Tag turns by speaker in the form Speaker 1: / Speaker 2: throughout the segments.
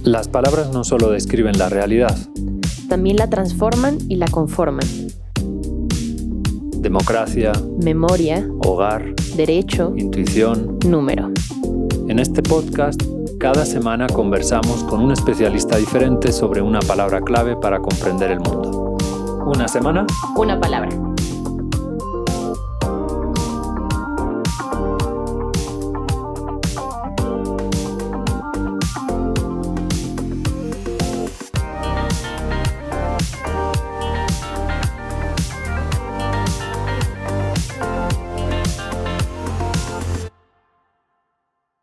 Speaker 1: Las palabras no solo describen la realidad.
Speaker 2: También la transforman y la conforman.
Speaker 1: Democracia,
Speaker 2: Memoria,
Speaker 1: hogar,
Speaker 2: derecho,
Speaker 1: intuición.
Speaker 2: número.
Speaker 1: En este podcast, cada semana conversamos con un especialista diferente sobre una palabra clave para comprender el mundo. Una semana,
Speaker 2: Una palabra.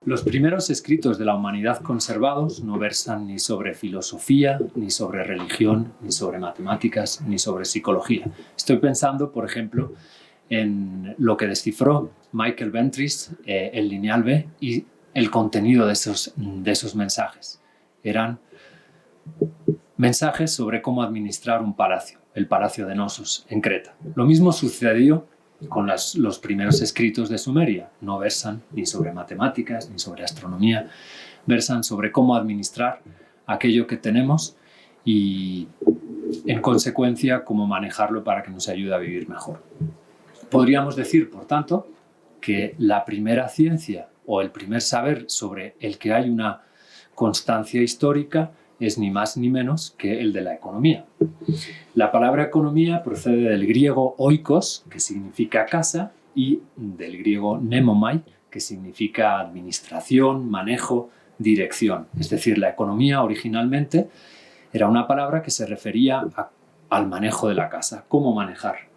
Speaker 1: Los primeros escritos de la humanidad conservados no versan ni sobre filosofía, ni sobre religión, ni sobre matemáticas, ni sobre psicología. Estoy pensando, por ejemplo, en lo que descifró Michael Ventris, el lineal B, y el contenido de esos mensajes. Eran mensajes sobre cómo administrar un palacio, el Palacio de Knossos, en Creta. Lo mismo sucedió con los primeros escritos de Sumeria. No versan ni sobre matemáticas ni sobre astronomía, versan sobre cómo administrar aquello que tenemos y, en consecuencia, cómo manejarlo para que nos ayude a vivir mejor. Podríamos decir, por tanto, que la primera ciencia o el primer saber sobre el que hay una constancia histórica es ni más ni menos que el de la economía. La palabra economía procede del griego oikos, que significa casa, y del griego nemomai, que significa administración, manejo, dirección. Es decir, la economía originalmente era una palabra que se refería al manejo de la casa, cómo manejar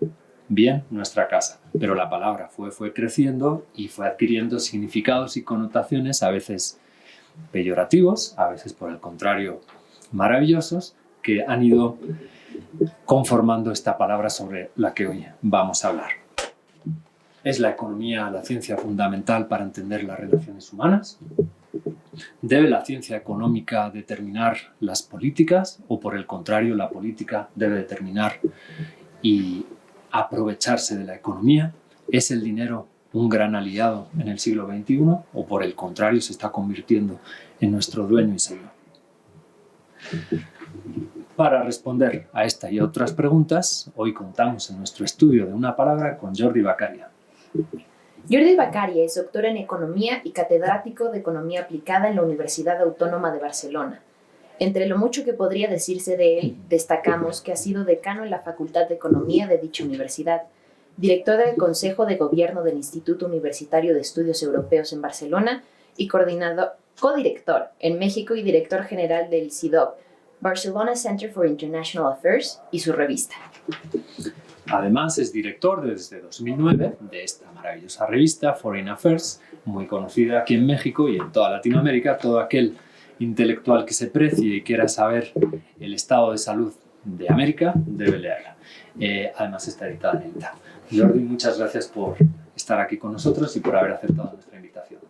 Speaker 1: bien nuestra casa. Pero la palabra fue creciendo y fue adquiriendo significados y connotaciones a veces peyorativos, a veces por el contrario maravillosos, que han ido conformando esta palabra sobre la que hoy vamos a hablar. ¿Es la economía la ciencia fundamental para entender las relaciones humanas? ¿Debe la ciencia económica determinar las políticas o, por el contrario, la política debe determinar y aprovecharse de la economía? ¿Es el dinero un gran aliado en el siglo XXI o, por el contrario, se está convirtiendo en nuestro dueño y señor? Para responder a esta y otras preguntas, hoy contamos en nuestro estudio de una palabra con Jordi Beccaria.
Speaker 2: Jordi Beccaria es doctor en Economía y catedrático de Economía Aplicada en la Universidad Autónoma de Barcelona. Entre lo mucho que podría decirse de él, destacamos que ha sido decano en la Facultad de Economía de dicha universidad, director del Consejo de Gobierno del Instituto Universitario de Estudios Europeos en Barcelona y codirector en México y director general del CIDOB, Barcelona Center for International Affairs, y su revista.
Speaker 1: Además, es director desde 2009 de esta maravillosa revista, Foreign Affairs, muy conocida aquí en México y en toda Latinoamérica. Todo aquel intelectual que se precie y quiera saber el estado de salud de América debe leerla. Además, está editada en ETA. Jordi, muchas gracias por estar aquí con nosotros y por haber aceptado nuestra invitación.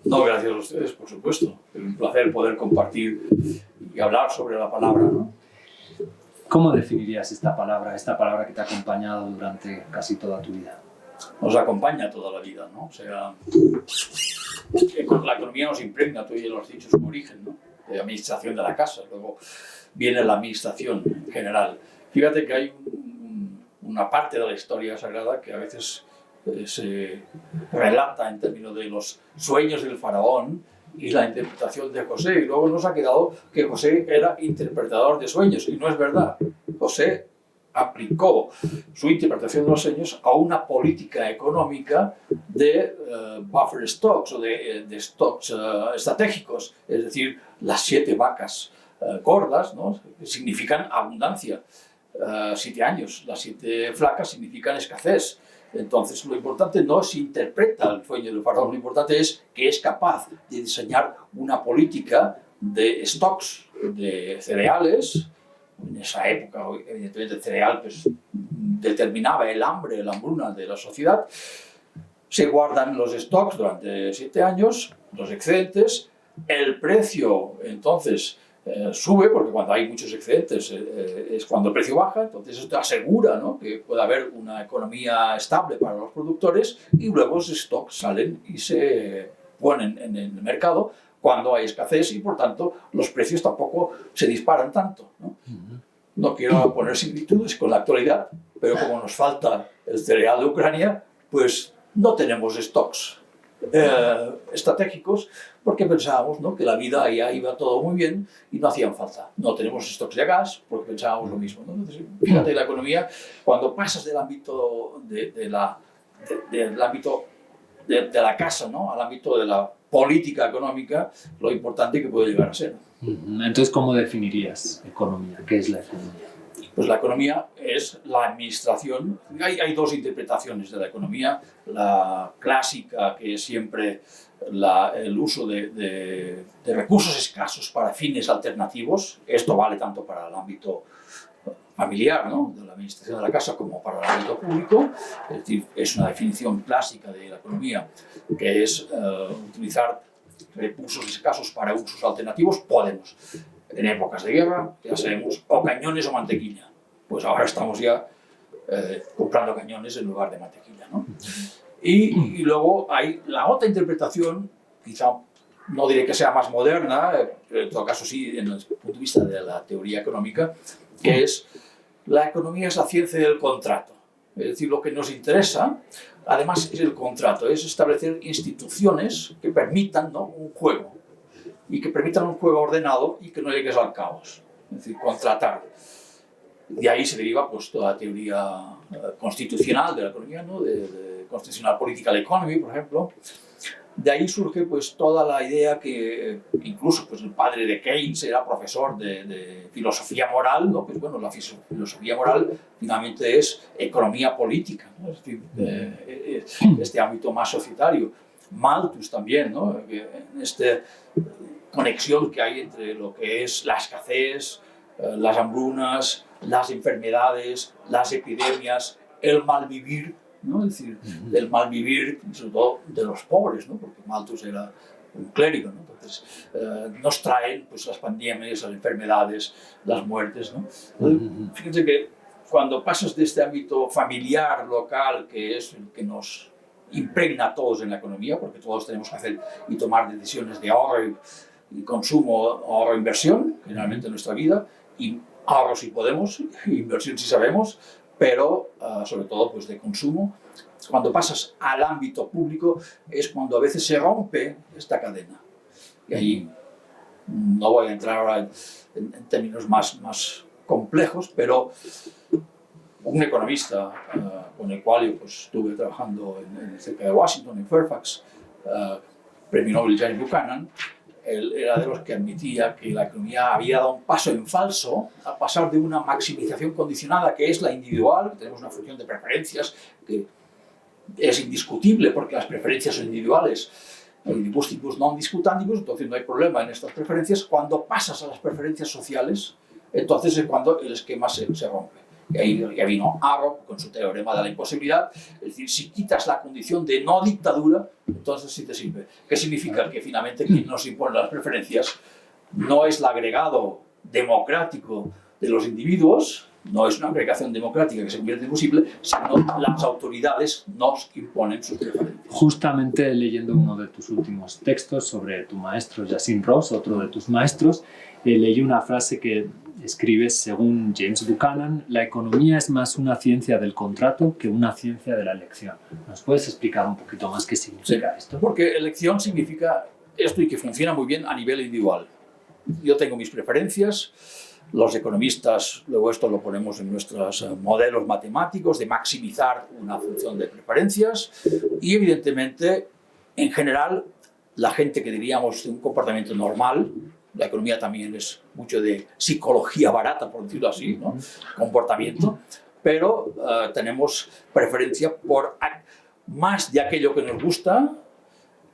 Speaker 3: No, gracias a ustedes, por supuesto. Es un placer poder compartir y hablar sobre la palabra, ¿no?
Speaker 1: ¿Cómo definirías esta palabra que te ha acompañado durante casi toda tu vida?
Speaker 3: Nos acompaña toda la vida, ¿no? O sea, la economía nos impregna, tú ya lo has dicho, su origen, ¿no? De administración de la casa, luego viene la administración en general. Fíjate que hay una parte de la historia sagrada que a veces se relata en términos de los sueños del faraón y la interpretación de José, y luego nos ha quedado que José era interpretador de sueños, y no es verdad. José aplicó su interpretación de los sueños a una política económica de buffer stocks o de stocks estratégicos, es decir, las 7 vacas gordas, ¿no? Significan abundancia, 7 años, las 7 flacas significan escasez. Entonces, lo importante no se interpreta el sueño del faraón, lo importante es que es capaz de diseñar una política de stocks de cereales. En esa época, evidentemente, el cereal pues, determinaba el hambre, la hambruna de la sociedad. Se guardan los stocks durante 7 años, los excedentes. El precio, entonces, sube, porque cuando hay muchos excedentes es cuando el precio baja, entonces esto asegura, ¿no?, que puede haber una economía estable para los productores, y luego los stocks salen y se ponen en el mercado cuando hay escasez y por tanto los precios tampoco se disparan tanto, ¿no? No quiero poner similitudes con la actualidad, pero como nos falta el cereal de Ucrania, pues no tenemos stocks estratégicos porque pensábamos, ¿no?, que la vida ya iba todo muy bien y no hacían falta. No tenemos stocks de gas porque pensábamos lo mismo, ¿no? Entonces, fíjate, la economía, cuando pasas del ámbito del ámbito de la casa, ¿no?, al ámbito de la política económica, lo importante que puede llegar a ser.
Speaker 1: Entonces, ¿cómo definirías economía? ¿Qué es la economía?
Speaker 3: Pues la economía es la administración. Hay dos interpretaciones de la economía. La clásica, que es siempre el uso de recursos escasos para fines alternativos. Esto vale tanto para el ámbito familiar, ¿no?, de la administración de la casa, como para el ámbito público. Es decir, es una definición clásica de la economía, que es utilizar recursos escasos para usos alternativos. Podemos, en épocas de guerra, ya sabemos, o cañones o mantequilla. Pues ahora estamos ya comprando cañones en lugar de mantequilla, ¿no? Y luego hay la otra interpretación, quizá no diré que sea más moderna, pero en todo caso sí, en el punto de vista de la teoría económica, que es la economía es la ciencia del contrato. Es decir, lo que nos interesa, además, es el contrato, es establecer instituciones que permitan, ¿no?, un juego, y que permitan un juego ordenado y que no llegues al caos. Es decir, contratar. De ahí se deriva pues toda la teoría constitucional de la economía, ¿no?, de Constitutional Political Economy, por ejemplo. De ahí surge pues toda la idea que incluso pues el padre de Keynes era profesor de filosofía moral, ¿no? Pues bueno, la filosofía moral finalmente es economía política, ¿no? Es decir, este ámbito más societario. Malthus también, ¿no?, en esta conexión que hay entre lo que es la escasez, las hambrunas, las enfermedades, las epidemias, el malvivir, ¿no? Es decir, del malvivir, sobre todo de los pobres, ¿no?, porque Malthus era un clérigo, ¿no? Entonces nos traen pues las pandemias, las enfermedades, las muertes, ¿no? Fíjense que cuando pasas de este ámbito familiar, local, que es el que nos impregna a todos en la economía, porque todos tenemos que hacer y tomar decisiones de ahorro y consumo, ahorro e inversión, generalmente en nuestra vida, y ahorro si podemos, inversión si sabemos, pero sobre todo pues de consumo. Cuando pasas al ámbito público es cuando a veces se rompe esta cadena. Y ahí no voy a entrar ahora en términos más complejos, pero un economista con el cual yo pues, estuve trabajando cerca de Washington, en Fairfax, premio Nobel James Buchanan, él era de los que admitía que la economía había dado un paso en falso a pasar de una maximización condicionada, que es la individual, tenemos una función de preferencias que es indiscutible porque las preferencias son individuales, indibustibus non discutandibus, entonces no hay problema en estas preferencias. Cuando pasas a las preferencias sociales, entonces es cuando el esquema se rompe. Y ahí ya vino Arrow con su teorema de la imposibilidad, es decir, si quitas la condición de no dictadura, entonces sí te sirve. ¿Qué significa? Que finalmente quien nos impone las preferencias no es el agregado democrático de los individuos, no es una agregación democrática que se convierte en posible, sino las autoridades nos imponen sus preferencias.
Speaker 1: Justamente leyendo uno de tus últimos textos sobre tu maestro Jacint Ross, otro de tus maestros, leí una frase que escribes: según James Buchanan, la economía es más una ciencia del contrato que una ciencia de la elección. ¿Nos puedes explicar un poquito más qué significa esto?
Speaker 3: Porque elección significa esto y que funciona muy bien a nivel individual. Yo tengo mis preferencias, los economistas, luego esto lo ponemos en nuestros modelos matemáticos de maximizar una función de preferencias y evidentemente, en general, la gente que diríamos de un comportamiento normal, la economía también es mucho de psicología barata, por decirlo así, ¿no?, comportamiento, pero tenemos preferencia por más de aquello que nos gusta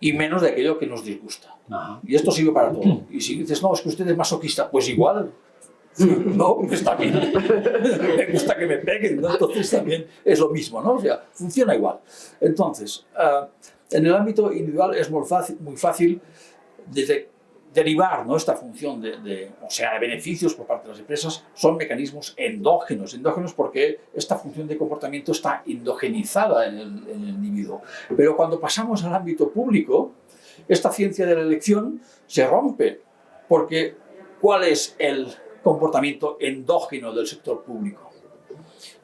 Speaker 3: y menos de aquello que nos disgusta. Y esto sirve para todo. Y si dices, no, es que usted es masoquista, pues igual. No, pues también me gusta que me peguen, ¿no? Entonces también es lo mismo, ¿no? O sea, funciona igual. Entonces, en el ámbito individual es muy fácil derivar, ¿no?, esta función de beneficios por parte de las empresas. Son mecanismos endógenos porque esta función de comportamiento está endogenizada en el individuo. Pero cuando pasamos al ámbito público, esta ciencia de la elección se rompe, porque ¿cuál es el comportamiento endógeno del sector público?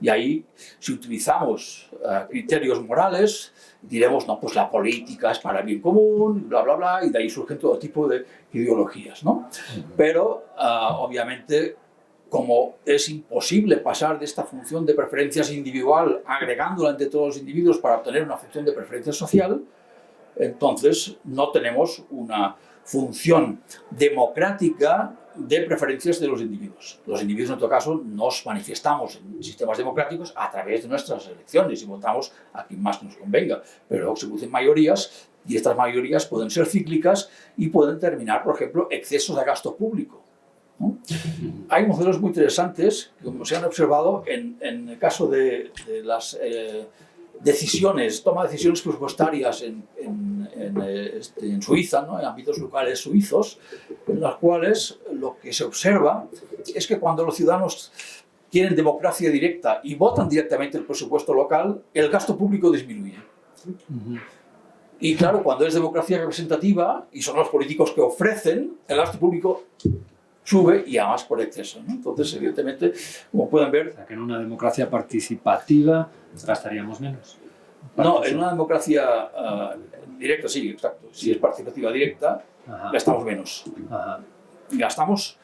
Speaker 3: Y ahí, si utilizamos criterios morales, diremos, no, pues la política es para el bien común, bla, bla, bla, y de ahí surgen todo tipo de ideologías, ¿no? Pero, obviamente, como es imposible pasar de esta función de preferencias individual agregándola entre todos los individuos para obtener una función de preferencia social, entonces no tenemos una función democrática de preferencias de los individuos. Los individuos, en todo caso, nos manifestamos en sistemas democráticos a través de nuestras elecciones y votamos a quien más nos convenga, pero luego se producen mayorías y estas mayorías pueden ser cíclicas y pueden terminar, por ejemplo, excesos de gasto público, ¿no? Hay modelos muy interesantes que, como se han observado en el caso de las decisiones, toma de decisiones presupuestarias en Suiza, ¿no? En ámbitos locales suizos, en los cuales lo que se observa es que cuando los ciudadanos quieren democracia directa y votan directamente el presupuesto local, el gasto público disminuye. Y claro, cuando es democracia representativa y son los políticos que ofrecen, el gasto público sube y además por exceso, ¿no? Entonces, evidentemente, como pueden ver...
Speaker 1: O sea, que en una democracia participativa gastaríamos menos.
Speaker 3: No, en una democracia directa, sí, exacto. Si es participativa directa, gastamos menos. Gastamos,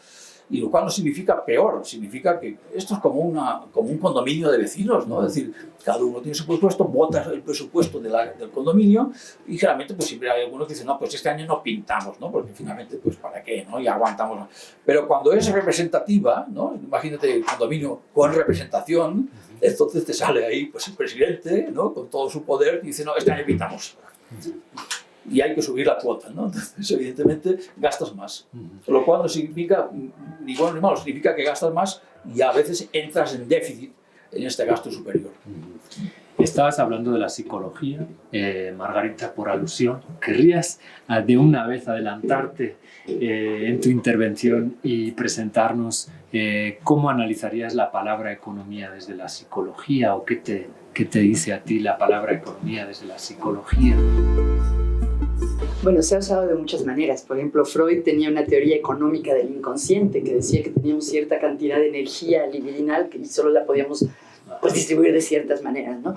Speaker 3: y lo cual no significa peor, significa que esto es como un condominio de vecinos, ¿no? Es decir, cada uno tiene su presupuesto, vota el presupuesto del condominio y generalmente pues siempre hay algunos que dicen, no, pues este año no pintamos, ¿no? Porque finalmente, pues ¿para qué, no? Y aguantamos. Pero cuando es representativa, ¿no? Imagínate el condominio con representación, entonces te sale ahí pues el presidente, ¿no? Con todo su poder y dice, no, este año pintamos. Y hay que subir la cuota, ¿no? Entonces, evidentemente, gastas más. Lo cual no significa ni bueno ni malo, significa que gastas más y a veces entras en déficit en este gasto superior.
Speaker 1: Estabas hablando de la psicología, Margarita, por alusión. ¿Querrías de una vez adelantarte en tu intervención y presentarnos cómo analizarías la palabra economía desde la psicología o qué te dice a ti la palabra economía desde la psicología?
Speaker 4: Bueno, se ha usado de muchas maneras. Por ejemplo, Freud tenía una teoría económica del inconsciente que decía que teníamos cierta cantidad de energía libidinal que solo la podíamos pues, distribuir de ciertas maneras, ¿no?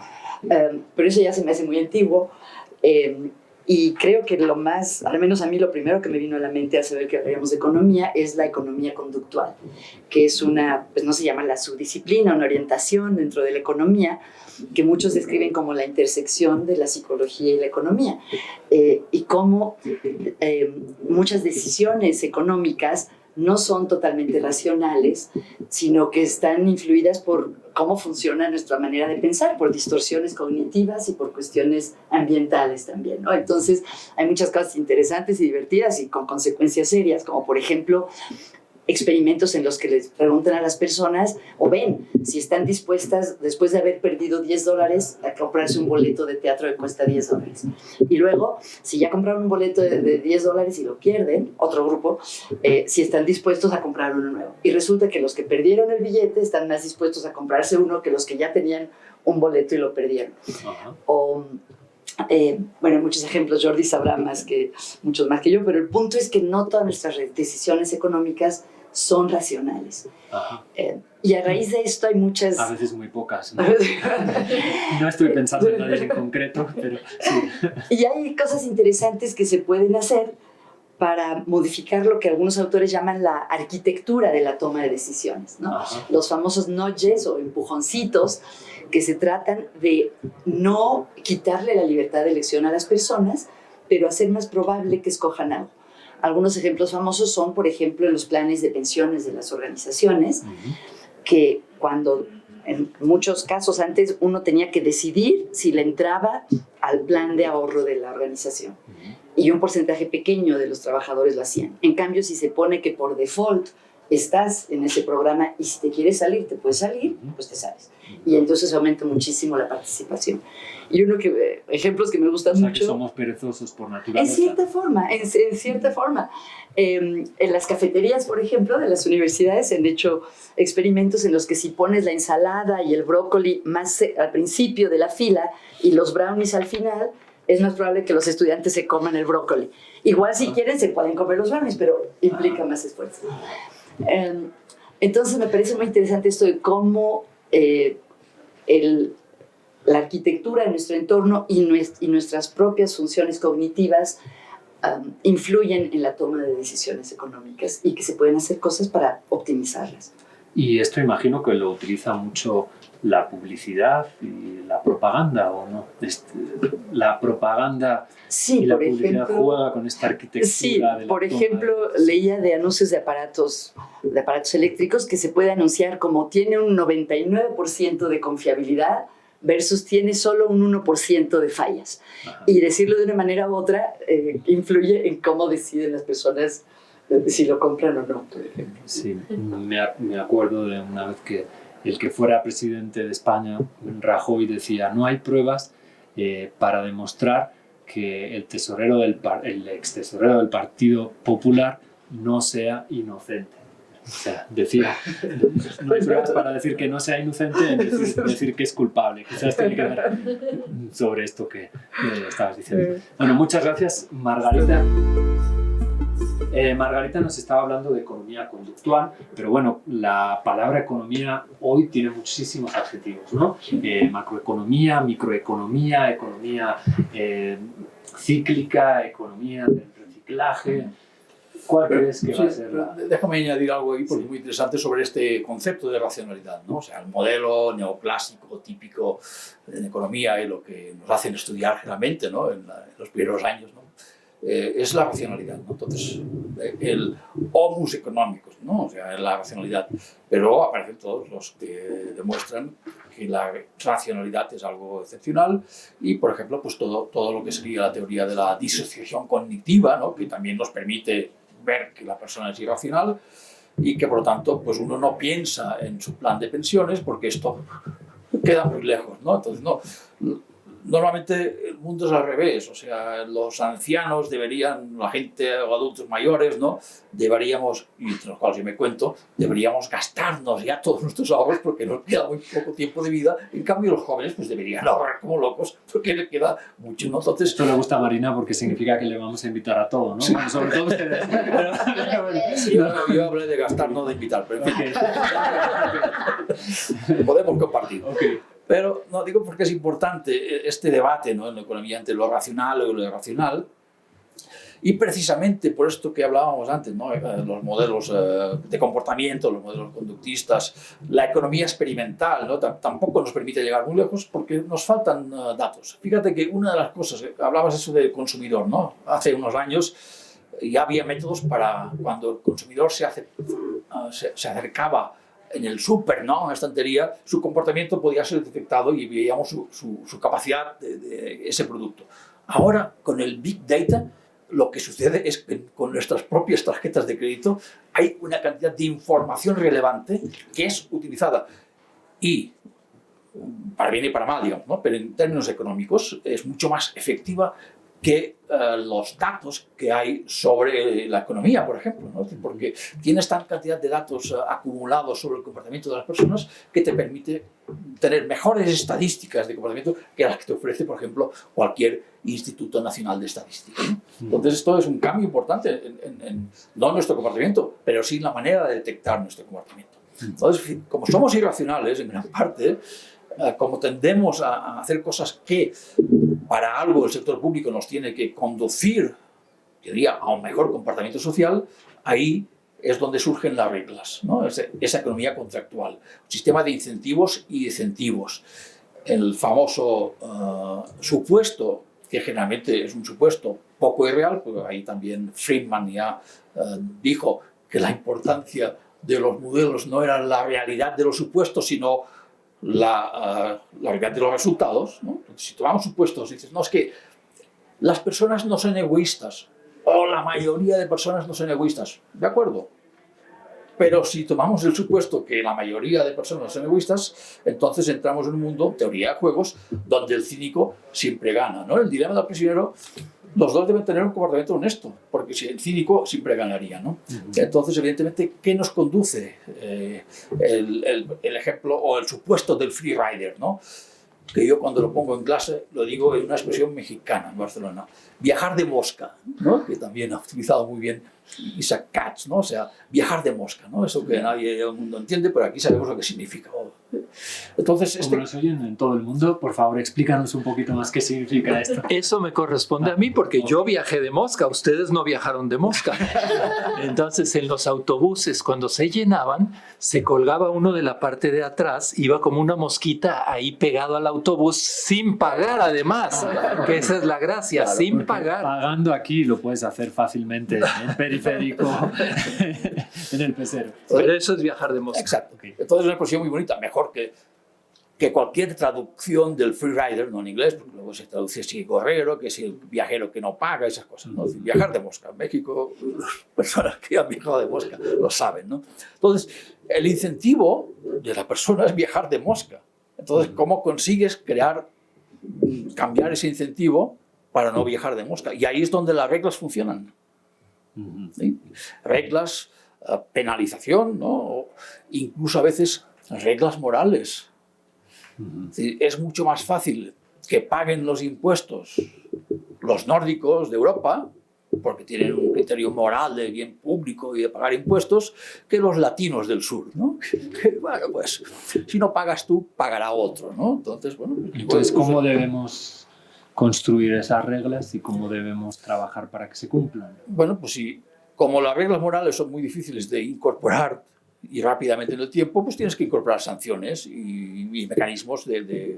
Speaker 4: Pero eso ya se me hace muy antiguo. Y creo que lo más, al menos a mí lo primero que me vino a la mente al saber que hablaríamos de economía es la economía conductual, que es una, pues no se llama la subdisciplina, una orientación dentro de la economía, que muchos describen como la intersección de la psicología y la economía, y cómo muchas decisiones económicas no son totalmente racionales, sino que están influidas por cómo funciona nuestra manera de pensar, por distorsiones cognitivas y por cuestiones ambientales también, ¿no? Entonces, hay muchas cosas interesantes y divertidas y con consecuencias serias, como por ejemplo, experimentos en los que les preguntan a las personas o ven si están dispuestas, después de haber perdido $10, a comprarse un boleto de teatro que cuesta $10. Y luego, si ya compraron un boleto de $10 y lo pierden, otro grupo, si están dispuestos a comprar uno nuevo. Y resulta que los que perdieron el billete están más dispuestos a comprarse uno que los que ya tenían un boleto y lo perdieron. O... bueno, muchos ejemplos, Jordi sabrá muchos más que yo, pero el punto es que no todas nuestras decisiones económicas son racionales. Y a raíz de esto hay muchas...
Speaker 1: A veces muy pocas, ¿no? No estoy pensando en nadie en concreto, pero sí.
Speaker 4: Y hay cosas interesantes que se pueden hacer para modificar lo que algunos autores llaman la arquitectura de la toma de decisiones, ¿no? Los famosos nudges o empujoncitos que se tratan de no quitarle la libertad de elección a las personas, pero hacer más probable que escojan algo. Algunos ejemplos famosos son, por ejemplo, los planes de pensiones de las organizaciones, que cuando en muchos casos antes uno tenía que decidir si le entraba al plan de ahorro de la organización. Y un porcentaje pequeño de los trabajadores lo hacían. En cambio, si se pone que por default estás en ese programa y si te quieres salir, te puedes salir, pues te sales. Y entonces aumenta muchísimo la participación. Y ejemplos que me gustan mucho...
Speaker 1: Que somos perezosos por naturaleza.
Speaker 4: En cierta forma. En las cafeterías, por ejemplo, de las universidades se han hecho experimentos en los que si pones la ensalada y el brócoli más al principio de la fila y los brownies al final, es más probable que los estudiantes se coman el brócoli. Igual si quieren se pueden comer los brownies, pero implica más esfuerzo. Entonces me parece muy interesante esto de cómo la arquitectura de nuestro entorno y nuestras propias funciones cognitivas influyen en la toma de decisiones económicas y que se pueden hacer cosas para optimizarlas.
Speaker 1: Y esto imagino que lo utiliza mucho la publicidad y la propaganda, ¿o no? La propaganda
Speaker 4: sí,
Speaker 1: y la
Speaker 4: por
Speaker 1: publicidad
Speaker 4: ejemplo,
Speaker 1: juega con esta arquitectura.
Speaker 4: Sí,
Speaker 1: de la
Speaker 4: por
Speaker 1: toma
Speaker 4: ejemplo,
Speaker 1: de...
Speaker 4: leía de anuncios de aparatos eléctricos que se puede anunciar como tiene un 99% de confiabilidad versus tiene solo un 1% de fallas.
Speaker 1: Ajá.
Speaker 4: Y decirlo de una manera u otra influye en cómo deciden las personas si lo compran o no, por ejemplo.
Speaker 1: Sí, me acuerdo de una vez que el que fuera presidente de España, Rajoy, decía: no hay pruebas para demostrar que el ex tesorero del Partido Popular no sea inocente. O sea, decía, no hay pruebas para decir que no sea inocente, decir que es culpable. Quizás tiene que ver sobre esto que estabas diciendo. Bueno, muchas gracias, Margarita. Margarita nos estaba hablando de economía conductual, pero bueno, la palabra economía hoy tiene muchísimos adjetivos, ¿no? Macroeconomía, microeconomía, economía cíclica, economía del reciclaje. ¿Cuál crees que va a ser la...?
Speaker 3: Déjame añadir algo ahí, porque es muy interesante sobre este concepto de racionalidad, ¿no? O sea, el modelo neoclásico típico en economía y lo que nos hacen estudiar generalmente, ¿no? En los primeros años, ¿no? Es la racionalidad, ¿no? Entonces, el homus económicos, ¿no? O sea, es la racionalidad. Pero aparecen todos los que demuestran que la racionalidad es algo excepcional y, por ejemplo, pues todo lo que sería la teoría de la disociación cognitiva, ¿no? Que también nos permite ver que la persona es irracional y que, por lo tanto, pues uno no piensa en su plan de pensiones porque esto queda muy lejos, ¿no? Entonces, normalmente el mundo es al revés, o sea, los ancianos deberían, la gente o adultos mayores, ¿no? Deberíamos, y entre los cuales yo me cuento, deberíamos gastarnos ya todos nuestros ahorros porque nos queda muy poco tiempo de vida. En cambio, los jóvenes pues deberían ahorrar como locos porque les queda mucho, ¿no? Entonces,
Speaker 1: esto le gusta a Marina porque significa que le vamos a invitar a todo, ¿no?
Speaker 3: Sí.
Speaker 1: Bueno, sobre todo ustedes.
Speaker 3: yo hablé de gastar, no de invitar, pero en fin, podemos compartir.
Speaker 1: Okay.
Speaker 3: Pero no digo porque es importante este debate, ¿no? En la economía entre lo racional y lo irracional. Y precisamente por esto que hablábamos antes, ¿no? Los modelos de comportamiento, los modelos conductistas, la economía experimental, ¿no? Tampoco nos permite llegar muy lejos porque nos faltan datos. Fíjate que una de las cosas, hablabas eso del consumidor, ¿no? Hace unos años ya había métodos para cuando el consumidor se acercaba en el súper, ¿no? En la estantería, su comportamiento podía ser detectado y veíamos su capacidad de ese producto. Ahora, con el Big Data, lo que sucede es que con nuestras propias tarjetas de crédito hay una cantidad de información relevante que es utilizada y, para bien y para mal, digamos, ¿no? Pero en términos económicos es mucho más efectiva que los datos que hay sobre la economía, por ejemplo, ¿no? Porque tienes tanta cantidad de datos acumulados sobre el comportamiento de las personas que te permite tener mejores estadísticas de comportamiento que las que te ofrece, por ejemplo, cualquier Instituto Nacional de Estadística, ¿no? Entonces esto es un cambio importante no en nuestro comportamiento, pero sí en la manera de detectar nuestro comportamiento. Entonces, como somos irracionales en gran parte, como tendemos a hacer cosas que para algo el sector público nos tiene que conducir, yo diría, a un mejor comportamiento social, ahí es donde surgen las reglas, ¿no? Esa economía contractual, un sistema de incentivos y decentivos. El famoso supuesto, que generalmente es un supuesto poco irreal, porque ahí también Friedman ya dijo que la importancia de los modelos no era la realidad de los supuestos, sino la realidad de los resultados, ¿no? Si tomamos supuestos y dices, no, es que las personas no son egoístas, o la mayoría de personas no son egoístas, de acuerdo. Pero si tomamos el supuesto que la mayoría de personas no son egoístas, entonces entramos en un mundo, teoría de juegos, donde el cínico siempre gana, ¿no? El dilema del prisionero, los dos deben tener un comportamiento honesto, porque si el cínico siempre ganaría, ¿no? Entonces, evidentemente, ¿qué nos conduce el ejemplo o el supuesto del free rider, ¿no? que yo cuando lo pongo en clase lo digo en una expresión mexicana en Barcelona, viajar de mosca, ¿no? Que también ha utilizado muy bien Isaac Katz, ¿no? O sea, viajar de mosca, ¿no? Eso que nadie del mundo entiende, pero aquí sabemos lo que significa. Entonces,
Speaker 1: Como nos oyen en todo el mundo, por favor, explícanos un poquito más qué significa esto.
Speaker 5: Eso me corresponde a mí porque yo viajé de mosca, ustedes no viajaron de mosca. Entonces, en los autobuses, cuando se llenaban, se colgaba uno de la parte de atrás, iba como una mosquita ahí pegado al autobús sin pagar, además, que esa es la gracia,
Speaker 3: Claro,
Speaker 5: sin pagar.
Speaker 1: Pagando aquí lo puedes hacer fácilmente en periférico, en el pecero.
Speaker 5: Pero eso es viajar de mosca.
Speaker 3: exacto.
Speaker 1: Ok.
Speaker 3: Entonces es una expresión muy bonita, mejor que cualquier traducción del freerider, no en inglés, porque luego se traduce si gorrero, que si el viajero que no paga, esas cosas, ¿no? Viajar de mosca. En México, las personas que han viajado de mosca lo saben, ¿no? Entonces, el incentivo de la persona es viajar de mosca. Entonces, ¿cómo consigues cambiar ese incentivo para no viajar de mosca? Y ahí es donde las reglas funcionan. ¿Sí? Reglas, penalización, ¿no? O incluso a veces reglas morales. Es mucho más fácil que paguen los impuestos los nórdicos de Europa, porque tienen un criterio moral de bien público y de pagar impuestos, que los latinos del sur, ¿no? Que, bueno, pues, si no pagas tú, pagará otro, ¿no? Entonces, bueno...
Speaker 1: Entonces, ¿cómo debemos construir esas reglas y cómo debemos trabajar para que se cumplan?
Speaker 3: Bueno, pues sí, como las reglas morales son muy difíciles de incorporar y rápidamente en el tiempo, pues tienes que incorporar sanciones y mecanismos de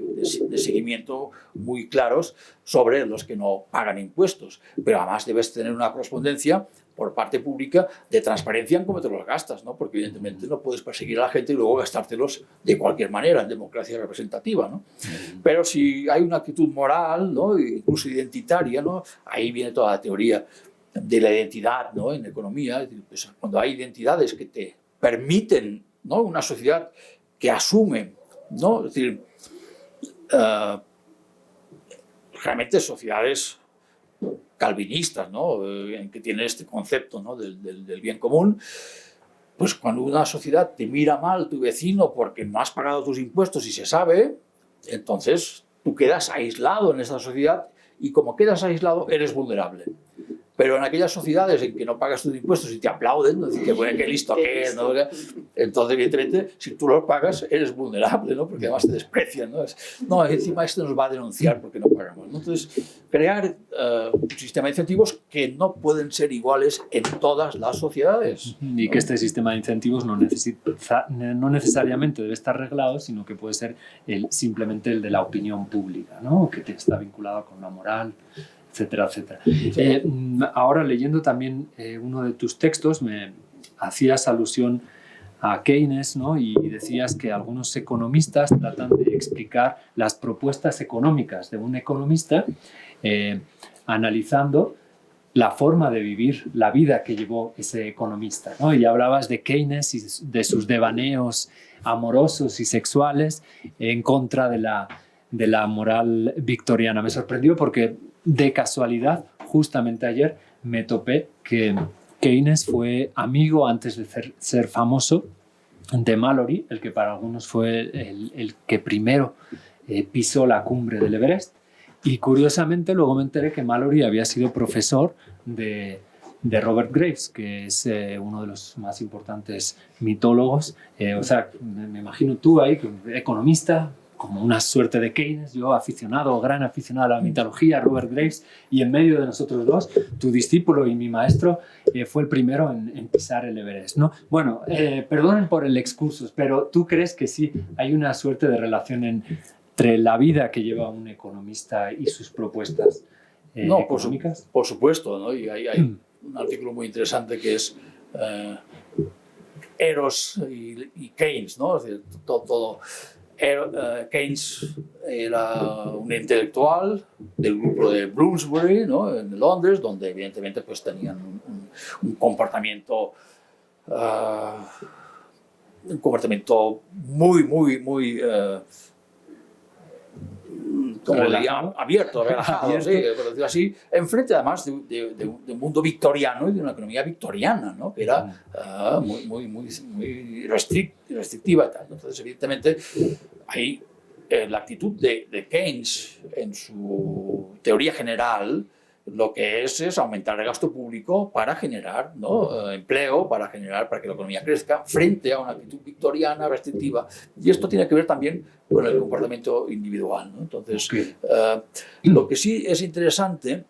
Speaker 3: seguimiento muy claros sobre los que no pagan impuestos. Pero además debes tener una correspondencia por parte pública de transparencia en cómo te los gastas, ¿no? Porque evidentemente no puedes perseguir a la gente y luego gastártelos de cualquier manera en democracia representativa, ¿no? Pero si hay una actitud moral, ¿no? Incluso identitaria, ¿no? Ahí viene toda la teoría de la identidad, ¿no? En economía, pues cuando hay identidades que te permiten, ¿no? Una sociedad que asume, ¿no? Es decir, realmente sociedades calvinistas, ¿no? En que tienen este concepto, ¿no? del bien común, pues cuando una sociedad te mira mal tu vecino porque no has pagado tus impuestos y se sabe, entonces tú quedas aislado en esa sociedad y como quedas aislado eres vulnerable. Pero en aquellas sociedades en que no pagas tus impuestos y te aplauden, ¿no? Dicen que bueno, qué listo que es, ¿no? Entonces, evidentemente, si tú los pagas, eres vulnerable, ¿no? Porque además te desprecian, ¿no? No, encima este nos va a denunciar porque no pagamos, ¿no? Entonces, crear un sistema de incentivos que no pueden ser iguales en todas las sociedades.
Speaker 1: Y que este sistema de incentivos no necesariamente debe estar reglado, sino que puede ser simplemente el de la opinión pública, ¿no? Que está vinculado con la moral, etcétera, etcétera. Ahora, leyendo también uno de tus textos, me hacías alusión a Keynes, ¿no? Y decías que algunos economistas tratan de explicar las propuestas económicas de un economista analizando la forma de vivir, la vida que llevó ese economista, ¿no? Y hablabas de Keynes y de sus devaneos amorosos y sexuales en contra de la moral victoriana. Me sorprendió porque de casualidad, justamente ayer me topé que Keynes fue amigo, antes de ser famoso, de Mallory, el que para algunos fue el que primero pisó la cumbre del Everest. Y curiosamente luego me enteré que Mallory había sido profesor de Robert Graves, que es uno de los más importantes mitólogos. O sea, me imagino tú ahí, economista, como una suerte de Keynes, yo gran aficionado a la mitología, Robert Graves, y en medio de nosotros dos, tu discípulo y mi maestro fue el primero en pisar el Everest, ¿no? Bueno, perdonen por el excursus, pero ¿tú crees que sí hay una suerte de relación entre la vida que lleva un economista y sus propuestas económicas?
Speaker 3: Por supuesto, ¿no? Y hay un artículo muy interesante que es Eros y Keynes, ¿no? Es decir, todo Keynes era un intelectual del grupo de Bloomsbury, ¿no? En Londres, donde evidentemente pues, tenían un comportamiento muy como diría, abierto, relajado, sí, por decirlo así, enfrente además de un mundo victoriano y de una economía victoriana, ¿no? Que era muy restrictiva y tal. Entonces, evidentemente, ahí la actitud de Keynes en su teoría general lo que es aumentar el gasto público para generar, ¿no?, empleo, para que la economía crezca, frente a una actitud victoriana, restrictiva. Y esto tiene que ver también con el comportamiento individual, ¿no? Entonces, lo que sí es interesante,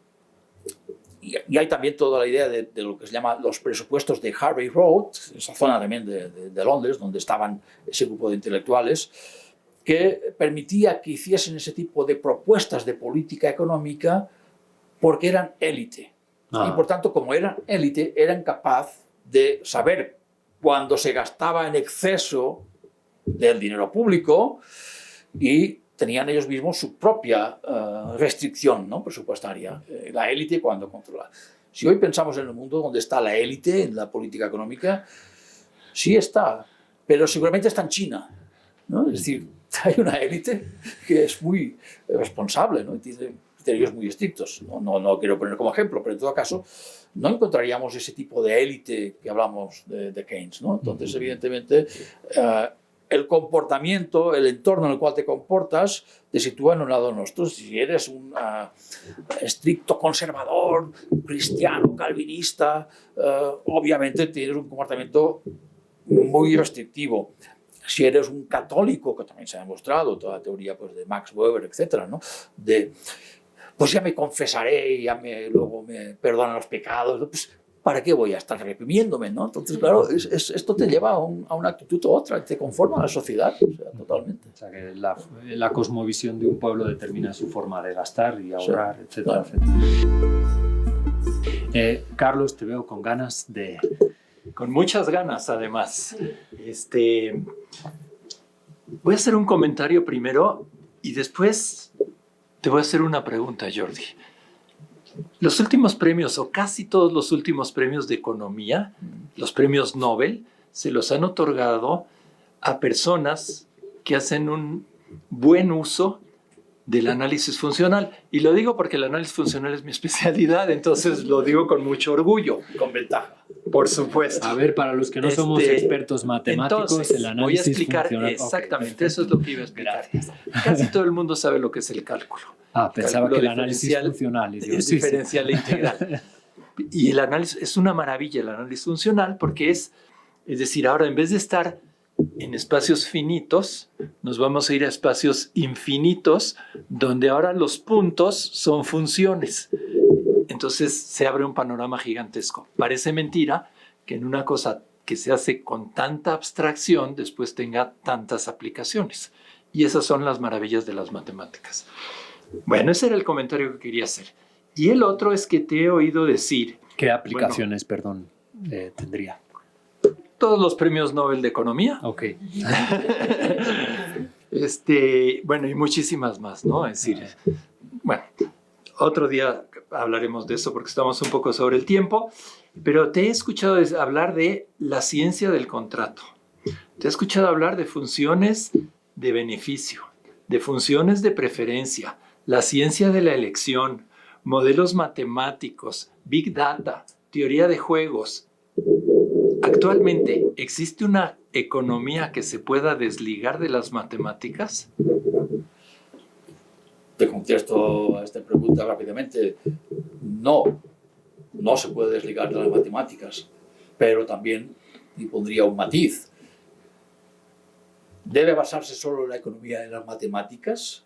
Speaker 3: y hay también toda la idea de lo que se llama los presupuestos de Harvey Road, esa zona también de Londres, donde estaban ese grupo de intelectuales, que permitía que hiciesen ese tipo de propuestas de política económica porque eran élite. Y por tanto, como eran élite, eran capaces de saber cuándo se gastaba en exceso del dinero público y tenían ellos mismos su propia restricción, ¿no?, presupuestaria. La élite cuando controla. Si hoy pensamos en el mundo donde está la élite en la política económica, sí está, pero seguramente está en China, ¿no? Es decir, hay una élite que es muy responsable, ¿no?, y tiene criterios muy estrictos. No quiero poner como ejemplo, pero en todo caso no encontraríamos ese tipo de élite que hablamos de Keynes, ¿no? Entonces, evidentemente, el comportamiento, el entorno en el cual te comportas, te sitúa en un lado nuestro. Si eres un estricto conservador, cristiano, calvinista, obviamente tienes un comportamiento muy restrictivo. Si eres un católico, que también se ha demostrado, toda la teoría, pues, de Max Weber, etcétera, ¿no?, pues ya me confesaré y luego me perdonan los pecados, pues, ¿para qué voy a estar reprimiéndome, no? Entonces, claro, esto te lleva a una actitud u otra, te conforma a la sociedad, o sea, totalmente.
Speaker 1: O sea, que la cosmovisión de un pueblo determina su forma de gastar y ahorrar, sí, etcétera,
Speaker 3: claro,
Speaker 1: etcétera. Carlos, te veo con ganas de...
Speaker 5: Con muchas ganas, además. Voy a hacer un comentario primero y después te voy a hacer una pregunta, Jordi. Los últimos premios, o casi todos los últimos premios de economía, los premios Nobel, se los han otorgado a personas que hacen un buen uso del análisis funcional. Y lo digo porque el análisis funcional es mi especialidad, entonces lo digo con mucho orgullo.
Speaker 3: Con ventaja.
Speaker 5: Por supuesto.
Speaker 1: A ver, para los que no somos expertos matemáticos,
Speaker 5: entonces,
Speaker 1: el análisis
Speaker 5: voy a explicar
Speaker 1: funcional.
Speaker 5: exactamente,
Speaker 1: Okay,
Speaker 5: eso es lo que iba a explicar.
Speaker 1: Gracias.
Speaker 5: Casi todo el mundo sabe lo que es el cálculo.
Speaker 1: Pensaba
Speaker 5: Cálculo
Speaker 1: que el análisis funcional.
Speaker 5: Es diferencial e integral. Y el análisis es una maravilla, el análisis funcional, porque es decir, ahora en vez de estar en espacios finitos, nos vamos a ir a espacios infinitos, donde ahora los puntos son funciones. Entonces se abre un panorama gigantesco. Parece mentira que en una cosa que se hace con tanta abstracción, después tenga tantas aplicaciones. Y esas son las maravillas de las matemáticas. Bueno, ese era el comentario que quería hacer. Y el otro es que te he oído decir...
Speaker 1: ¿Qué aplicaciones, tendría?
Speaker 5: Todos los premios Nobel de Economía.
Speaker 1: Ok.
Speaker 5: Bueno, y muchísimas más, ¿no? Es decir, bueno, otro día hablaremos de eso porque estamos un poco sobre el tiempo, pero te he escuchado hablar de la ciencia del contrato. Te he escuchado hablar de funciones de beneficio, de funciones de preferencia, la ciencia de la elección, modelos matemáticos, Big Data, teoría de juegos. ¿Actualmente existe una economía que se pueda desligar de las matemáticas?
Speaker 3: Te contesto a esta pregunta rápidamente. No se puede desligar de las matemáticas, pero también y pondría un matiz. ¿Debe basarse solo la economía en las matemáticas?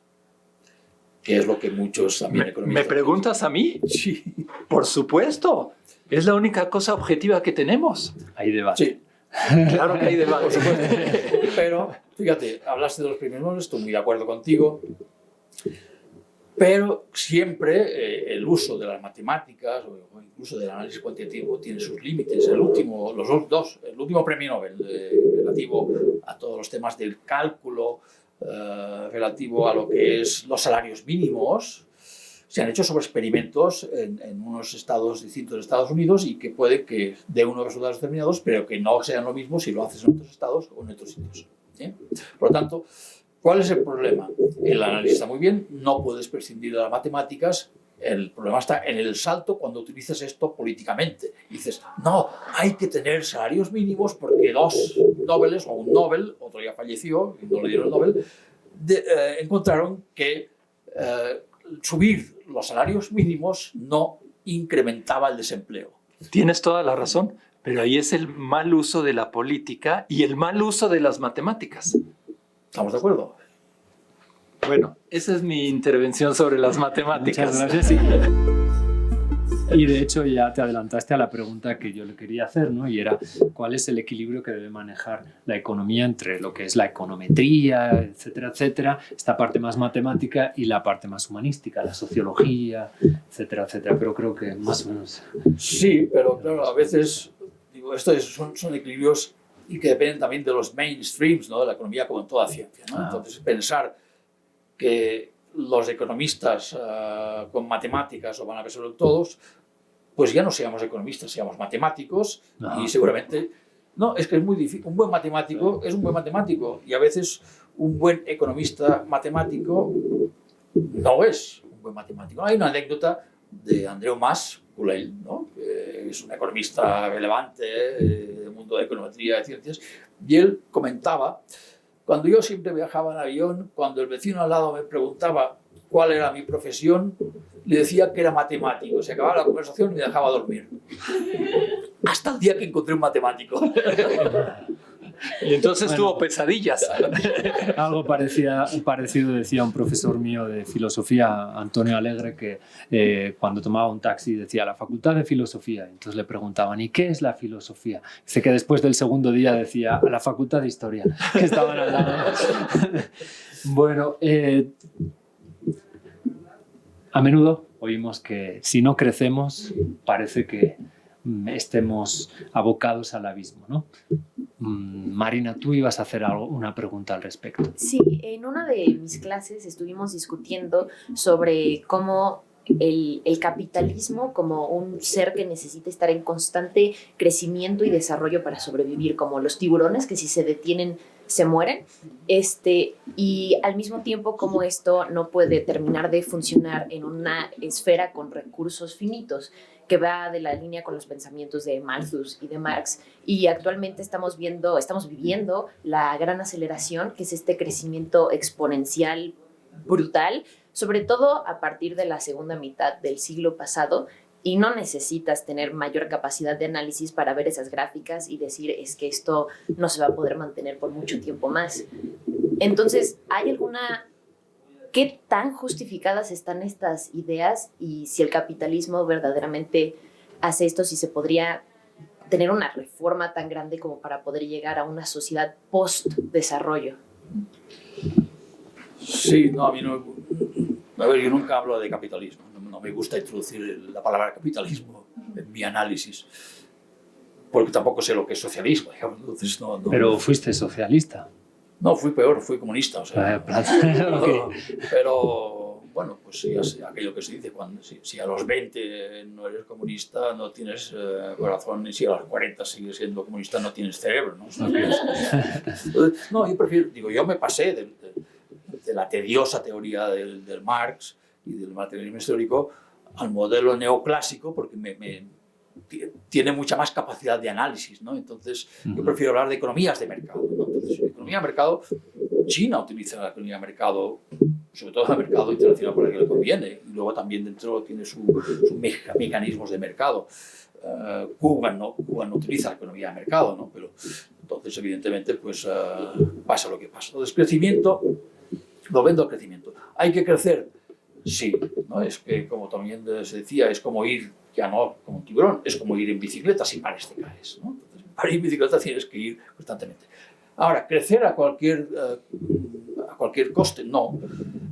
Speaker 3: Que es lo que muchos también economistas...
Speaker 5: ¿Me preguntas a mí?
Speaker 3: Sí.
Speaker 5: Por supuesto. Es la única cosa objetiva que tenemos.
Speaker 1: Hay debate.
Speaker 3: Sí.
Speaker 5: Claro que hay debate.
Speaker 3: Por supuesto. Pero, fíjate, hablaste de los premios Nobel, estoy muy de acuerdo contigo, pero siempre el uso de las matemáticas o incluso del análisis cuantitativo tiene sus límites. El último premio Nobel relativo a todos los temas del cálculo, relativo a lo que es los salarios mínimos, se han hecho sobre experimentos en unos estados distintos de Estados Unidos y que puede que dé unos resultados determinados, pero que no sean lo mismo si lo haces en otros estados o en otros sitios. Por lo tanto, ¿cuál es el problema? El análisis está muy bien, no puedes prescindir de las matemáticas. El problema está en el salto cuando utilizas esto políticamente. Dices, no, hay que tener salarios mínimos porque dos Nobeles o un Nobel, otro ya falleció y no le dieron el Nobel, encontraron que subir los salarios mínimos no incrementaba el desempleo.
Speaker 5: Tienes toda la razón, pero ahí es el mal uso de la política y el mal uso de las matemáticas.
Speaker 3: ¿Estamos de acuerdo?
Speaker 5: Bueno, esa es mi intervención sobre las matemáticas.
Speaker 1: Muchas gracias. Sí. Y de hecho ya te adelantaste a la pregunta que yo le quería hacer, ¿no? Y era, ¿cuál es el equilibrio que debe manejar la economía entre lo que es la econometría, etcétera, etcétera, esta parte más matemática y la parte más humanística, la sociología, etcétera, etcétera? Pero creo que más o menos...
Speaker 3: Sí, pero claro, a veces, digo, son equilibrios y que dependen también de los mainstreams, ¿no? De la economía, como en toda ciencia, ¿no? Entonces, pensar que los economistas con matemáticas lo van a resolver todos, pues ya no seamos economistas, seamos matemáticos. Y seguramente, no, es que es muy difícil. Un buen matemático es un buen matemático y a veces un buen economista matemático no es un buen matemático. Hay una anécdota de Andreu Mas Colell, ¿no? Que es un economista relevante del mundo de econometría, de ciencias, y él comentaba: cuando yo siempre viajaba en avión, cuando el vecino al lado me preguntaba cuál era mi profesión, le decía que era matemático. Se acababa la conversación y me dejaba dormir. Hasta el día que encontré un matemático.
Speaker 5: Y entonces tuvo pesadillas.
Speaker 1: Algo parecido decía un profesor mío de filosofía, Antonio Alegre, que cuando tomaba un taxi decía la facultad de filosofía. Entonces le preguntaban, ¿y qué es la filosofía? Dice que después del segundo día decía, a la facultad de historia, que estaban al lado. Bueno, a menudo oímos que si no crecemos parece que estemos abocados al abismo, ¿no? Marina, tú ibas a hacer una pregunta al respecto.
Speaker 2: Sí, en una de mis clases estuvimos discutiendo sobre cómo el capitalismo, como un ser que necesita estar en constante crecimiento y desarrollo para sobrevivir, como los tiburones que si se detienen se mueren, y al mismo tiempo como esto no puede terminar de funcionar en una esfera con recursos finitos, que va de la línea con los pensamientos de Malthus y de Marx, y actualmente estamos viviendo la gran aceleración, que es este crecimiento exponencial brutal, sobre todo a partir de la segunda mitad del siglo pasado, y no necesitas tener mayor capacidad de análisis para ver esas gráficas y decir, es que esto no se va a poder mantener por mucho tiempo más. Entonces, ¿qué tan justificadas están estas ideas? Y si el capitalismo verdaderamente hace esto, si se podría tener una reforma tan grande como para poder llegar a una sociedad post-desarrollo.
Speaker 3: Sí, no, a mí no... A ver, yo nunca hablo de capitalismo. No me gusta introducir la palabra capitalismo en mi análisis, porque tampoco sé lo que es socialismo, digamos. Entonces no...
Speaker 1: Pero fuiste socialista.
Speaker 3: No, fui peor, fui comunista. O sea,
Speaker 1: Okay.
Speaker 3: Pero, bueno, pues sí, aquello que se dice, si a los 20 no eres comunista, no tienes corazón, y si a los 40 sigues siendo comunista, no tienes cerebro, ¿no? Entonces, no, yo me pasé de la tediosa teoría del Marx y del materialismo histórico al modelo neoclásico, porque tiene mucha más capacidad de análisis, ¿no? Entonces, yo prefiero hablar de economías de mercado, ¿no? Entonces, economía de mercado, China utiliza la economía de mercado, sobre todo el mercado internacional por el que le conviene, y luego también dentro tiene sus mecanismos de mercado. Cuba no utiliza la economía de mercado, ¿no? Pero entonces, evidentemente, pues pasa lo que pasa. Entonces, crecimiento, volviendo al crecimiento. ¿Hay que crecer? Sí, ¿no? Es que, como también se decía, es como ir, ya no como un tiburón, es como ir en bicicleta, si pares te caes, ¿no? Entonces, para ir en bicicleta tienes que ir constantemente. Ahora, crecer a cualquier coste, no,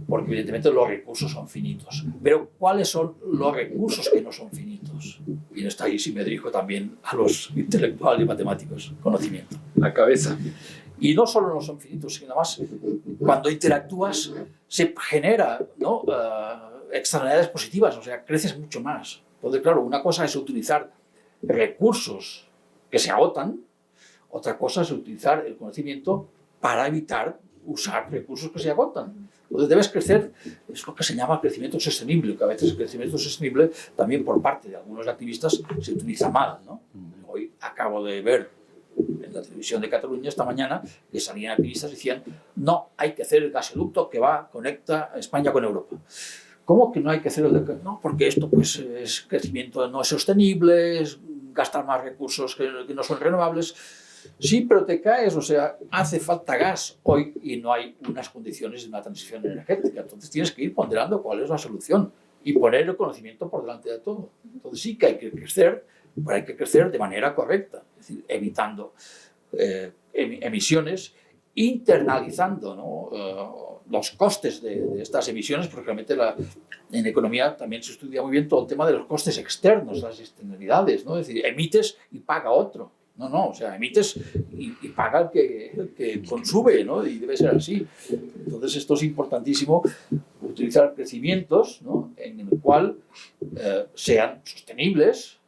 Speaker 3: porque evidentemente los recursos son finitos. Pero ¿cuáles son los recursos que no son finitos? Y está ahí, si me dirijo también a los intelectuales y matemáticos, conocimiento.
Speaker 5: La cabeza.
Speaker 3: Y no solo no son finitos, sino además cuando interactúas se genera, ¿no? Externalidades positivas, o sea, creces mucho más. Entonces, claro, una cosa es utilizar recursos que se agotan, otra cosa es utilizar el conocimiento para evitar usar recursos que se agotan. Entonces debes crecer, es lo que se llama crecimiento sostenible, que a veces el crecimiento sostenible también por parte de algunos activistas se utiliza mal, ¿no? Hoy acabo de ver en la televisión de Cataluña esta mañana, que salían activistas y decían, no, hay que hacer el gasoducto que conecta España con Europa. ¿Cómo que no hay que hacer el No, porque esto pues, es crecimiento no es sostenible, es gastar más recursos que no son renovables. Sí, pero te caes, o sea, hace falta gas hoy y no hay unas condiciones de una transición energética. Entonces tienes que ir ponderando cuál es la solución y poner el conocimiento por delante de todo. Entonces sí que hay que crecer, pero hay que crecer de manera correcta, es decir, evitando emisiones, internalizando, ¿no? Los costes de estas emisiones, porque realmente en economía también se estudia muy bien todo el tema de los costes externos, las externalidades, ¿no? Es decir, emites y paga otro. No, o sea, emites y paga el que consume, ¿no? Y debe ser así. Entonces esto es importantísimo, utilizar crecimientos, ¿no? En el cual sean sostenibles,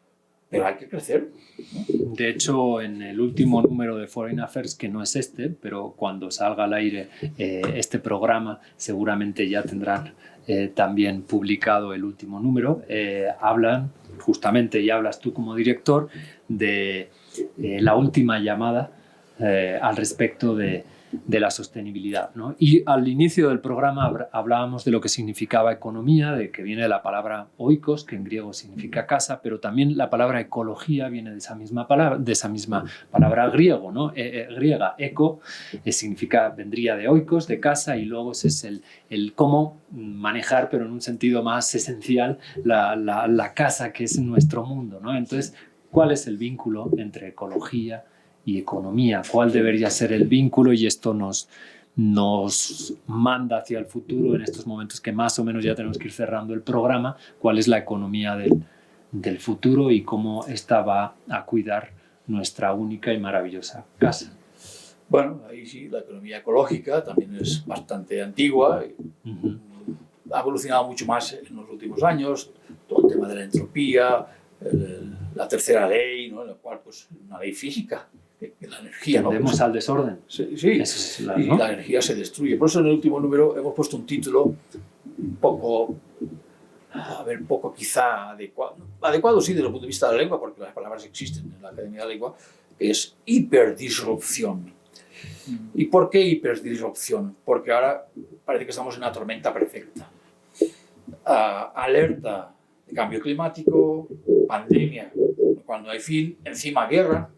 Speaker 3: pero hay que crecer, ¿no?
Speaker 1: De hecho, en el último número de Foreign Affairs, que no es este, pero cuando salga al aire este programa, seguramente ya tendrán también publicado el último número, hablan justamente, y hablas tú como director, de la última llamada al respecto de la sostenibilidad, ¿no? Y al inicio del programa hablábamos de lo que significaba economía, de que viene de la palabra oikos, que en griego significa casa, pero también la palabra ecología viene de esa misma palabra griego, ¿no? Griega, eco, vendría de oikos, de casa, y luego es el cómo manejar, pero en un sentido más esencial, la casa que es nuestro mundo, ¿no? Entonces, ¿cuál es el vínculo entre ecología y economía? ¿Cuál debería ser el vínculo? Y esto nos manda hacia el futuro en estos momentos que más o menos ya tenemos que ir cerrando el programa. ¿Cuál es la economía del futuro y cómo esta va a cuidar nuestra única y maravillosa casa?
Speaker 3: Bueno, ahí sí, la economía ecológica también es bastante antigua. Ha evolucionado mucho más en los últimos años. Todo el tema de la entropía, la tercera ley, ¿no? En la cual, pues, una ley física, que la energía...
Speaker 1: Tendemos al desorden.
Speaker 3: Sí,
Speaker 1: ¿no?
Speaker 3: Y la energía se destruye. Por eso en el último número hemos puesto un título un poco quizá adecuado sí desde el punto de vista de la lengua, porque las palabras existen en la Academia de la Lengua, que es hiperdisrupción. ¿Y por qué hiperdisrupción? Porque ahora parece que estamos en una tormenta perfecta. Alerta de cambio climático, pandemia, cuando hay fin, encima guerra.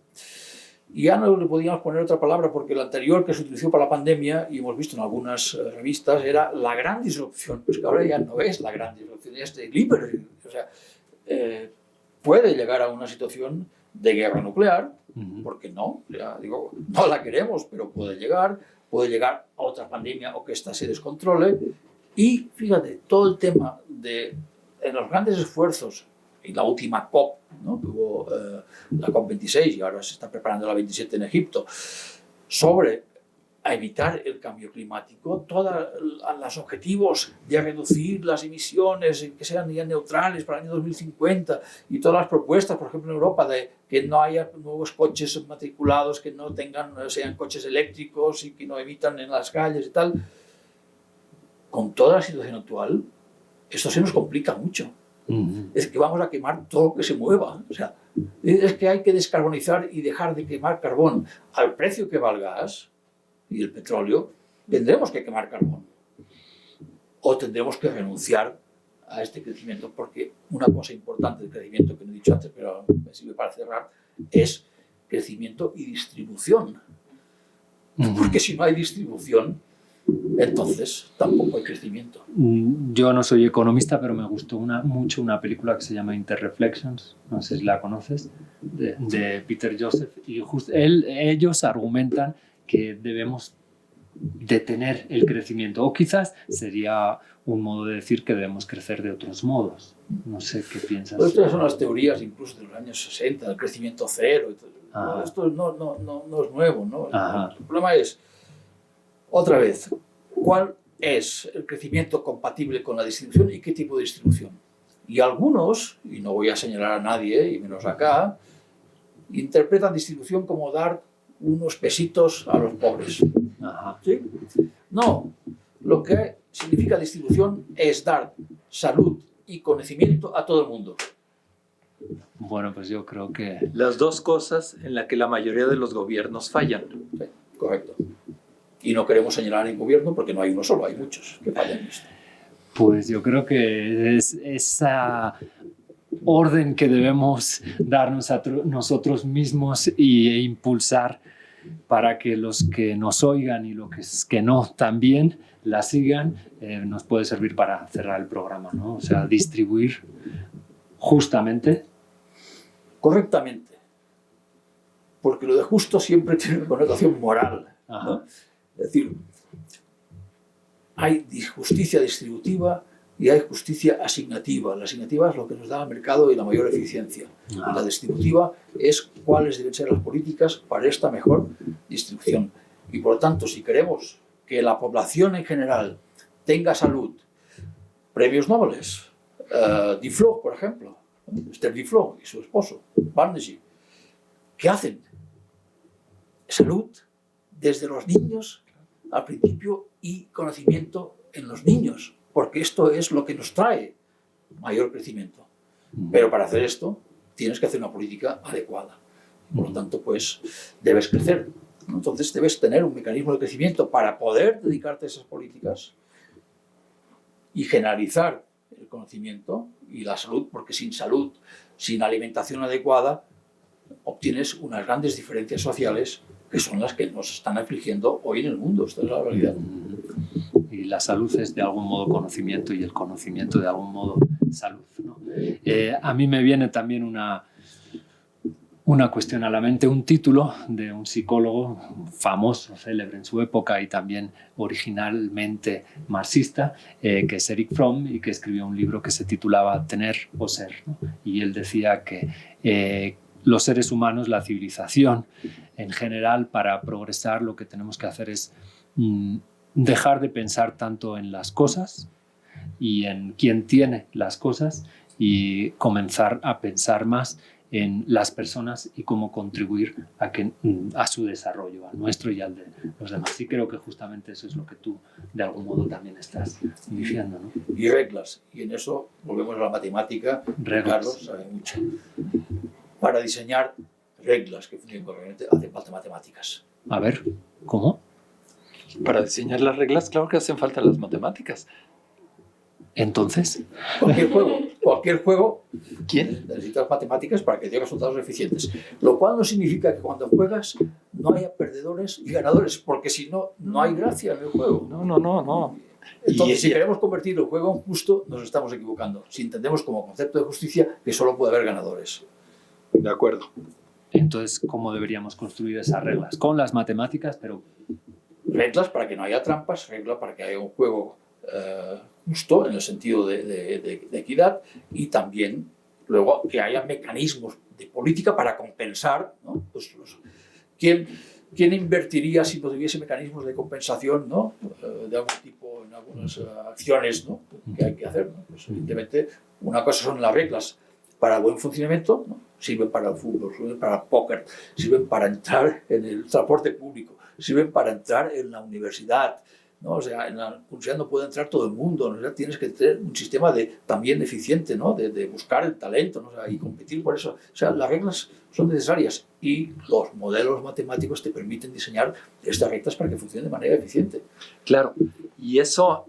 Speaker 3: Y ya no le podíamos poner otra palabra porque la anterior que se utilizó para la pandemia, y hemos visto en algunas revistas, era la gran disrupción. Pues que ahora ya no es la gran disrupción, es de hiper. O sea, puede llegar a una situación de guerra nuclear, porque no, ya digo, no la queremos, pero puede llegar a otra pandemia o que ésta se descontrole. Y fíjate, todo el tema en los grandes esfuerzos, y la última COP, ¿no? Que hubo la COP26 y ahora se está preparando la 27 en Egipto, sobre evitar el cambio climático, todos los objetivos de reducir las emisiones, que sean ya neutrales para el año 2050, y todas las propuestas, por ejemplo en Europa, de que no haya nuevos coches matriculados, que no sean coches eléctricos y que no emitan en las calles y tal. Con toda la situación actual, esto se nos complica mucho. Es que vamos a quemar todo lo que se mueva. O sea, es que hay que descarbonizar y dejar de quemar carbón. Al precio que va el gas y el petróleo, tendremos que quemar carbón. O tendremos que renunciar a este crecimiento, porque una cosa importante del crecimiento, que no he dicho antes, pero me sirve para cerrar, es crecimiento y distribución. Porque si no hay distribución, entonces tampoco hay crecimiento.
Speaker 1: Yo no soy economista, pero me gustó mucho una película que se llama Interreflections, no sé si la conoces, de Peter Joseph, y ellos argumentan que debemos detener el crecimiento, o quizás sería un modo de decir que debemos crecer de otros modos. No sé qué piensas.
Speaker 3: Estas son las teorías incluso de los años 60, del crecimiento cero. Esto no es nuevo, ¿no? El problema es, otra vez, ¿cuál es el crecimiento compatible con la distribución y qué tipo de distribución? Y algunos, y no voy a señalar a nadie, y menos acá, interpretan distribución como dar unos pesitos a los pobres. ¿Sí? No, lo que significa distribución es dar salud y conocimiento a todo el mundo.
Speaker 1: Bueno, pues yo creo que...
Speaker 5: Las dos cosas en las que la mayoría de los gobiernos fallan.
Speaker 3: Sí, correcto. Y no queremos señalar a ningún gobierno porque no hay uno solo, hay muchos que fallan en esto.
Speaker 1: Pues yo creo que es esa orden que debemos darnos a nosotros mismos e impulsar para que los que nos oigan y los que no también la sigan, nos puede servir para cerrar el programa, ¿no? O sea, distribuir justamente.
Speaker 3: Correctamente. Porque lo de justo siempre tiene una connotación moral, ¿no? Es decir, hay justicia distributiva y hay justicia asignativa. La asignativa es lo que nos da el mercado y la mayor eficiencia. La distributiva es cuáles deben ser las políticas para esta mejor distribución. Y por lo tanto, si queremos que la población en general tenga salud, premios Nobel, Duflo, por ejemplo, Esther Duflo y su esposo, Banerjee, ¿qué hacen? Salud desde los niños al principio y conocimiento en los niños, porque esto es lo que nos trae mayor crecimiento. Pero para hacer esto tienes que hacer una política adecuada. Por lo tanto, pues debes crecer. Entonces debes tener un mecanismo de crecimiento para poder dedicarte a esas políticas y generalizar el conocimiento y la salud, porque sin salud, sin alimentación adecuada, obtienes unas grandes diferencias sociales que son las que nos están afligiendo hoy en el mundo. Esta es la realidad.
Speaker 1: Y la salud es de algún modo conocimiento y el conocimiento de algún modo salud, ¿no? A mí me viene también una cuestión a la mente, un título de un psicólogo famoso, célebre en su época y también originalmente marxista, que es Erich Fromm, y que escribió un libro que se titulaba Tener o Ser, ¿no? Y él decía que los seres humanos, la civilización en general, para progresar lo que tenemos que hacer es dejar de pensar tanto en las cosas y en quién tiene las cosas y comenzar a pensar más en las personas y cómo contribuir a su desarrollo, al nuestro y al de los demás. Y creo que justamente eso es lo que tú de algún modo también estás diciendo, ¿no?
Speaker 3: Y reglas. Y en eso volvemos a la matemática.
Speaker 1: Reglas.
Speaker 3: Carlos sabe mucho. Para diseñar reglas que funcionen correctamente hacen falta matemáticas.
Speaker 1: A ver, ¿cómo?
Speaker 5: Para diseñar las reglas, claro que hacen falta las matemáticas.
Speaker 1: Entonces,
Speaker 3: Cualquier juego
Speaker 5: ¿Quién?
Speaker 3: necesitas matemáticas para que dé resultados eficientes. Lo cual no significa que cuando juegas no haya perdedores y ganadores, porque si no, no hay gracia en el juego.
Speaker 5: No.
Speaker 3: Entonces, si queremos convertir el juego en justo, nos estamos equivocando. Si entendemos como concepto de justicia que solo puede haber ganadores.
Speaker 5: De acuerdo.
Speaker 1: entonces, ¿cómo deberíamos construir esas reglas? Con las matemáticas, pero...
Speaker 3: Reglas para que no haya trampas, reglas para que haya un juego justo en el sentido de equidad y también luego que haya mecanismos de política para compensar, ¿no? Pues ¿quién invertiría si no tuviese mecanismos de compensación, ¿no? De algún tipo en algunas acciones, ¿no? Que hay que hacer, ¿no? Pues evidentemente una cosa son las reglas para el buen funcionamiento, ¿no? Sirven para el fútbol, sirven para el póker, sirven para entrar en el transporte público, sirven para entrar en la universidad, ¿no? O sea, en la universidad no puede entrar todo el mundo, ¿no? Tienes que tener un sistema también eficiente, ¿no? De buscar el talento, ¿no? O sea, y competir por eso. O sea, las reglas son necesarias y los modelos matemáticos te permiten diseñar estas reglas para que funcionen de manera eficiente.
Speaker 5: Claro, y eso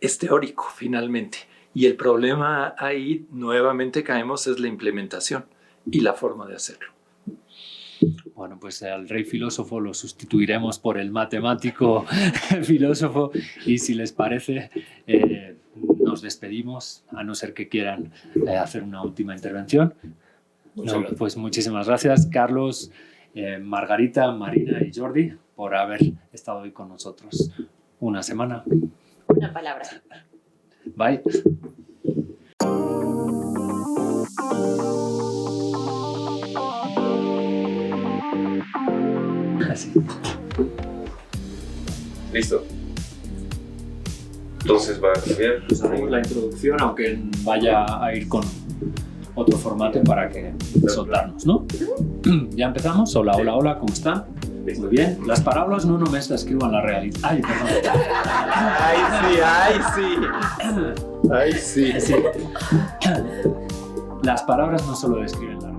Speaker 5: es teórico finalmente. Y el problema ahí, nuevamente caemos, es la implementación y la forma de hacerlo.
Speaker 1: Bueno, pues al rey filósofo lo sustituiremos por el matemático filósofo y si les parece nos despedimos, a no ser que quieran hacer una última intervención. Pues muchísimas gracias, Carlos, Margarita, Marina y Jordi, por haber estado hoy con nosotros una semana.
Speaker 2: Una palabra.
Speaker 1: Bye. Así.
Speaker 6: Listo. Entonces va a cambiar.
Speaker 1: Pues haremos la introducción, aunque vaya a ir con otro formato para que soltarnos, ¿no? ¿Ya empezamos? Hola, hola, hola, ¿cómo están? Muy bien. Las palabras no només las escribo en la realidad. Ay, perdón.
Speaker 5: Ay, sí.
Speaker 1: Sí. las palabras no solo describen la